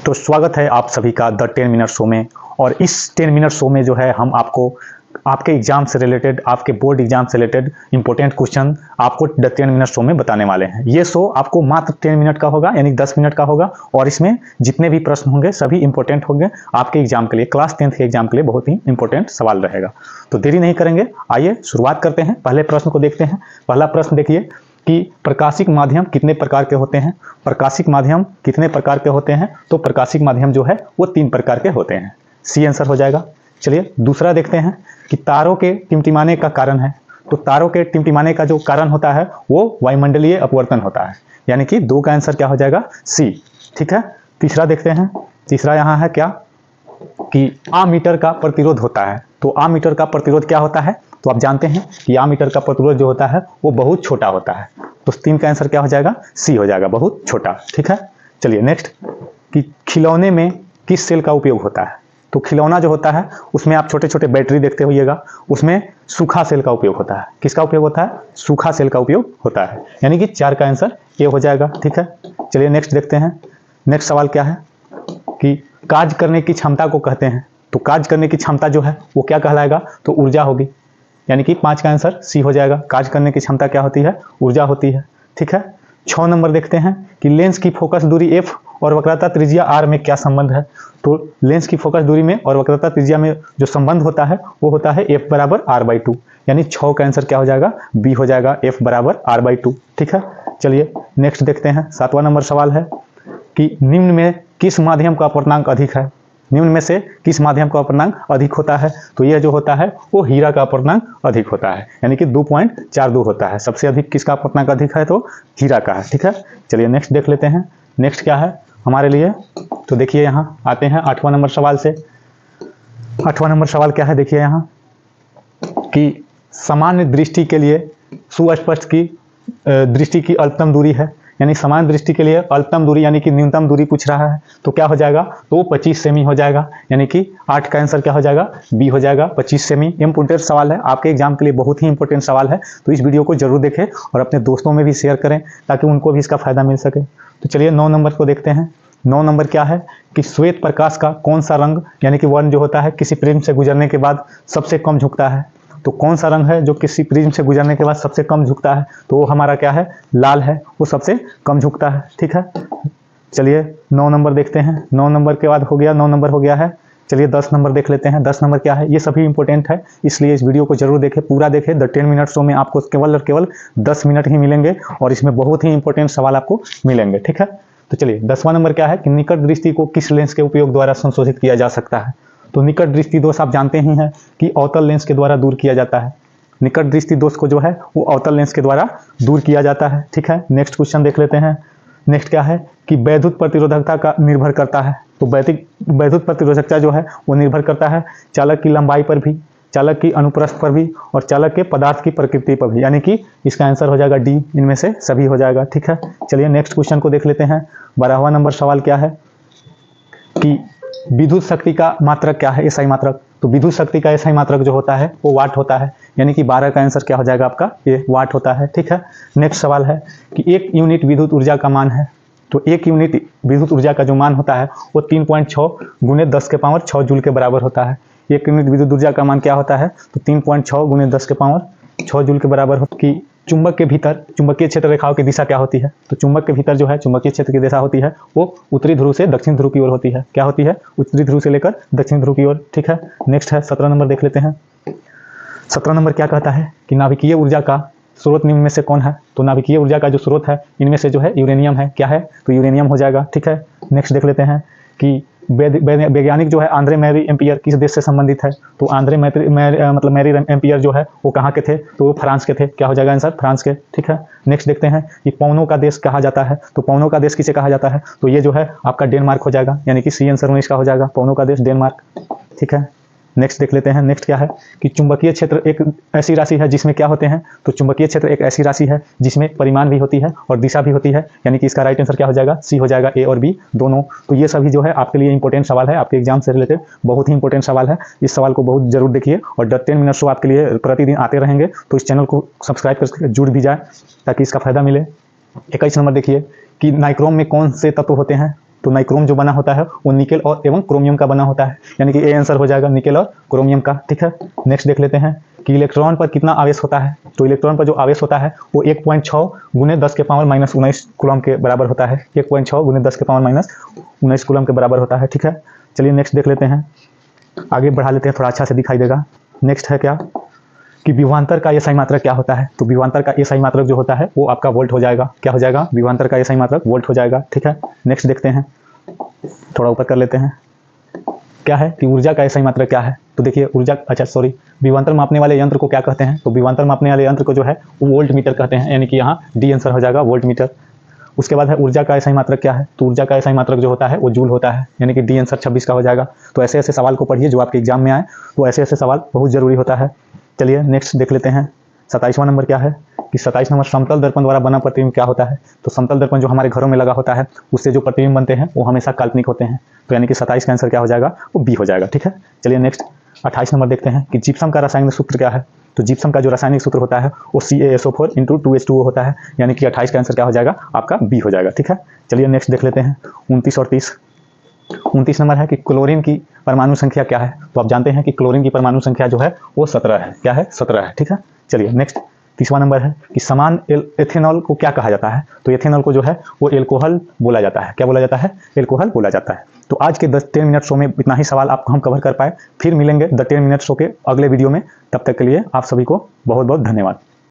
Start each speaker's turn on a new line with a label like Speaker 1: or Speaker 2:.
Speaker 1: तो स्वागत है आप सभी का द 10 मिनट शो में। और इस 10 मिनट शो में जो है हम आपको आपके एग्जाम से रिलेटेड, आपके बोर्ड एग्जाम से रिलेटेड इंपॉर्टेंट क्वेश्चन आपको द 10 मिनट शो में बताने वाले हैं। ये शो आपको मात्र 10 मिनट का होगा, यानी 10 मिनट का होगा, और इसमें जितने भी प्रश्न होंगे सभी इंपॉर्टेंट होंगे आपके एग्जाम के लिए। क्लास 10th के एग्जाम के लिए बहुत ही इंपॉर्टेंट सवाल रहेगा। तो देरी नहीं करेंगे, आइए शुरुआत करते हैं। पहले प्रश्न को देखते हैं। पहला प्रश्न देखिए कि प्रकाशिक माध्यम कितने प्रकार के होते हैं। प्रकाशिक माध्यम कितने प्रकार के होते हैं? तो प्रकाशिक माध्यम जो है वो 3 प्रकार के होते हैं। सी आंसर हो जाएगा। चलिए दूसरा देखते हैं कि तारों के टिमटिमाने का कारण है। तो तारों के टिमटिमाने का जो कारण होता है वो वायुमंडलीय अपवर्तन होता है, यानी कि 2 का आंसर क्या हो जाएगा? सी। ठीक है। तीसरा देखते हैं। तीसरा यहाँ है क्या कि आमीटर का प्रतिरोध होता है। तो आमीटर का प्रतिरोध क्या होता है? तो आप जानते हैं कि आमीटर का प्रतिरोध जो होता है वो बहुत छोटा होता है। तो 3 का आंसर क्या हो जाएगा? सी हो जाएगा, बहुत छोटा। ठीक है। चलिए नेक्स्ट कि खिलौने में किस सेल का उपयोग होता है। तो खिलौना जो होता है उसमें आप छोटे छोटे बैटरी देखते होइएगा, उसमें सूखा सेल का उपयोग होता है। किसका उपयोग होता है? सूखा सेल का उपयोग होता है, यानी कि 4 का आंसर ये हो जाएगा। ठीक है। चलिए नेक्स्ट देखते हैं। नेक्स्ट सवाल क्या है कि कार्य करने की क्षमता को कहते हैं। तो कार्य करने की क्षमता जो है वो क्या कहलाएगा? तो ऊर्जा होगी, यानी कि 5 का आंसर सी हो जाएगा। कार्य करने की क्षमता क्या होती है? ऊर्जा होती है। ठीक है। 6 नंबर देखते हैं कि लेंस की फोकस दूरी f और वक्रता त्रिज्या r में क्या संबंध है। तो लेंस की फोकस दूरी में और वक्रता त्रिज्या में जो संबंध होता है वो होता है f बराबर r/2, यानी 6 का आंसर क्या हो जाएगा? बी हो जाएगा, f बराबर r/2। ठीक है। चलिए नेक्स्ट देखते हैं। 7वां नंबर सवाल है कि निम्न में किस माध्यम का अपर्णांक अधिक है। निम्न में से किस माध्यम का अपर्णांक अधिक होता है? तो यह जो होता है वो हीरा का अपर्णांक अधिक होता है, यानी कि 2.42 होता है। सबसे अधिक किसका अपर्णांक अधिक है? तो हीरा का है। ठीक है। चलिए नेक्स्ट देख लेते हैं। नेक्स्ट क्या है हमारे लिए? तो देखिए यहाँ आते हैं 8वां नंबर सवाल से। 8वां नंबर सवाल क्या है? देखिए यहाँ कि सामान्य दृष्टि के लिए सुस्पष्ट की दृष्टि की अल्पतम दूरी है, यानी समान दृष्टि के लिए अल्पतम दूरी यानी कि न्यूनतम दूरी पूछ रहा है। तो क्या हो जाएगा? तो 25 सेमी हो जाएगा, यानी कि 8 का आंसर क्या हो जाएगा? बी हो जाएगा, 25 सेमी। इंपॉर्टेंट सवाल है आपके एग्जाम के लिए, बहुत ही इंपॉर्टेंट सवाल है। तो इस वीडियो को जरूर देखें और अपने दोस्तों में भी शेयर करें ताकि उनको भी इसका फायदा मिल सके। तो चलिए 9 नंबर को देखते हैं। 9 नंबर क्या है कि श्वेत प्रकाश का कौन सा रंग, यानी कि वर्ण जो होता है किसी प्रिज्म से गुजरने के बाद सबसे कम झुकता है। तो कौन सा रंग है जो किसी प्रिज्म से गुजरने के बाद सबसे कम झुकता है? तो वो हमारा क्या है? लाल है, वो सबसे कम झुकता है। ठीक है। चलिए 9 नंबर देखते हैं। 9 नंबर के बाद हो गया, 9 नंबर हो गया है। चलिए 10 नंबर देख लेते हैं। 10 नंबर क्या है? ये सभी इंपॉर्टेंट है, इसलिए इस वीडियो को जरूर देखें, पूरा देखें। द 10 मिनट शो में आपको केवल और केवल 10 मिनट ही मिलेंगे और इसमें बहुत ही इंपॉर्टेंट सवाल आपको मिलेंगे। ठीक है। तो चलिए 10वां नंबर क्या है कि निकट दृष्टि को किस लेंस के उपयोग द्वारा संशोधित किया जा सकता है। तो निकट दृष्टि दोष आप जानते ही हैं कि अवतल लेंस के द्वारा दूर किया जाता है। निकट दृष्टि दोष को जो है वो अवतल लेंस के द्वारा दूर किया जाता है। ठीक है। नेक्स्ट क्वेश्चन देख लेते हैं। नेक्स्ट क्या है कि वैद्युत प्रतिरोधकता का निर्भर करता है। तो वैद्युत प्रतिरोधकता जो है वो निर्भर करता है चालक की लंबाई पर भी, चालक की अनुप्रस्थ पर भी और चालक के पदार्थ की प्रकृति पर भी, यानी कि इसका आंसर हो जाएगा डी। इनमें से सभी हो जाएगा। ठीक है। चलिए नेक्स्ट क्वेश्चन को देख लेते हैं। 12वां नंबर सवाल क्या है कि विद्युत शक्ति का मात्रक क्या है? एसआई मात्रक। तो विद्युत शक्ति का एसआई मात्रक जो होता है वो वाट होता है, यानी कि 12 का आंसर क्या हो जाएगा आपका? ये वाट होता है। ठीक है। नेक्स्ट सवाल है कि 1 यूनिट विद्युत ऊर्जा का मान है। तो 1 यूनिट विद्युत ऊर्जा का जो मान होता है वो 3.6 × 10⁻6 जूल के बराबर होता है। 1 यूनिट विद्युत ऊर्जा का मान क्या होता है? तो 3.6 × 10⁻6 जूल के बराबर होता है। कि चुंबक के भीतर चुंबकीय क्षेत्र रेखाओं की दिशा क्या होती है? तो चुंबक के भीतर जो है चुंबकीय क्षेत्र की दिशा होती है वो उत्तरी ध्रुव से दक्षिण ध्रुव की ओर होती है। क्या होती है? उत्तरी ध्रुव से लेकर दक्षिण ध्रुव की ओर। ठीक है। नेक्स्ट है 17 नंबर देख लेते हैं। 17 नंबर क्या कहता है कि नाभिकीय ऊर्जा का स्रोत निम्न में से कौन है? तो नाभिकीय ऊर्जा का जो स्रोत है इनमें से जो है यूरेनियम है। क्या है? तो यूरेनियम हो जाएगा। ठीक है। नेक्स्ट देख लेते हैं कि वैज्ञानिक जो है आंद्रे मैरी एम्पियर किस देश से संबंधित है? तो आंद्रे मैरी एम्पियर जो है वो कहाँ के थे? तो वो फ्रांस के थे। क्या हो जाएगा आंसर? फ्रांस के। ठीक है। नेक्स्ट देखते हैं कि पवनों का देश कहा जाता है। तो पवनों का देश किसे कहा जाता है? तो ये जो है आपका डेनमार्क हो जाएगा, यानी कि सी आंसर 19 का हो जाएगा, पवनों का देश डेनमार्क। ठीक है। नेक्स्ट देख लेते हैं। नेक्स्ट क्या है कि चुंबकीय क्षेत्र एक ऐसी राशि है जिसमें क्या होते हैं? तो चुंबकीय क्षेत्र एक ऐसी राशि है जिसमें परिमाण भी होती है और दिशा भी होती है, यानी कि इसका राइट आंसर क्या हो जाएगा? सी हो जाएगा, ए और बी दोनों। तो ये सभी जो है आपके लिए इंपॉर्टेंट सवाल है, आपके एग्जाम से रिलेटेड बहुत ही इंपॉर्टेंट सवाल है। इस सवाल को बहुत जरूर देखिए और द 10 मिनट शो आपके लिए प्रतिदिन आते रहेंगे। तो इस चैनल को सब्सक्राइब करके जुड़ भी जाए ताकि इसका फायदा मिले। 21 नंबर देखिए कि नाइक्रोम में कौन से तत्व होते हैं? तो नाइक्रोम जो बना होता है वो निकेल और एवं क्रोमियम का बना होता है, यानी कि ए आंसर हो जाएगा निकेल और क्रोमियम का। ठीक है, नेक्स्ट देख लेते हैं कि इलेक्ट्रॉन पर कितना आवेश होता है। तो इलेक्ट्रॉन पर जो आवेश होता है वो 1.6 गुने 10 के पावर माइनस 19 कूलम के बराबर होता है। 1.6 गुने 10 के पावर माइनस 19 कूलम के बराबर होता है। ठीक है, चलिए नेक्स्ट देख लेते हैं, आगे बढ़ा लेते हैं, थोड़ा अच्छा से दिखाई देगा। नेक्स्ट है क्या कि विभवांतर का एसआई मात्रक क्या होता है। तो विभवांतर का एसआई मात्रक जो होता है वो आपका वोल्ट हो जाएगा। क्या हो जाएगा? विभवांतर का एसआई मात्रक वोल्ट हो जाएगा। ठीक है, नेक्स्ट देखते हैं, थोड़ा ऊपर कर लेते हैं, क्या है कि ऊर्जा का एसआई मात्रक क्या है। तो देखिए ऊर्जा, अच्छा सॉरी, विभवांतर मापने वाले यंत्र को क्या कहते हैं। तो विभवांतर मापने वाले यंत्र को जो है वो वोल्ट मीटर कहते हैं, यानी कि यहाँ डी आंसर हो जाएगा वोल्ट मीटर। उसके बाद है ऊर्जा का एसआई मात्रक क्या है। तो ऊर्जा का एसआई मात्रक जो होता है वो जूल होता है, यानी कि डी आंसर 26 का हो जाएगा। तो ऐसे ऐसे सवाल को पढ़िए जो आपके एग्जाम में आए, तो ऐसे ऐसे सवाल बहुत जरूरी होता है। चलिए नेक्स्ट देख लेते हैं, 27वां नंबर क्या है कि 27 नंबर समतल दर्पण द्वारा बना प्रतिबिंब क्या होता है। तो समतल दर्पण जो हमारे घरों में लगा होता है उससे जो प्रतिबिंब बनते हैं वो हमेशा काल्पनिक होते हैं। तो यानी कि 27 का आंसर क्या हो जाएगा? वो बी हो जाएगा। ठीक है, चलिए नेक्स्ट 28 नंबर देखते हैं कि जिप्सम का रासायनिक सूत्र क्या है। तो जिप्सम का जो रासायनिक सूत्र होता है वो CaSO4 × 2H2O होता है, यानी कि 28 का आंसर क्या हो जाएगा? आपका बी हो जाएगा। ठीक है, चलिए नेक्स्ट देख लेते हैं 29 और 30। 29 नंबर है कि क्लोरीन की परमाणु संख्या क्या है। तो आप जानते हैं कि क्लोरीन की परमाणु संख्या जो है वो 17 है। क्या है? 17 है। ठीक है, चलिए नेक्स्ट 30वां नंबर है कि समान एथेनॉल को क्या कहा जाता है। तो एथेनॉल को जो है वो एल्कोहल बोला जाता है। क्या बोला जाता है? एल्कोहल बोला जाता है। तो आज के 10 मिनट शो में इतना ही सवाल आपको हम कवर कर पाए। फिर मिलेंगे 10 मिनट शो के अगले वीडियो में, तब तक के लिए आप सभी को बहुत बहुत धन्यवाद।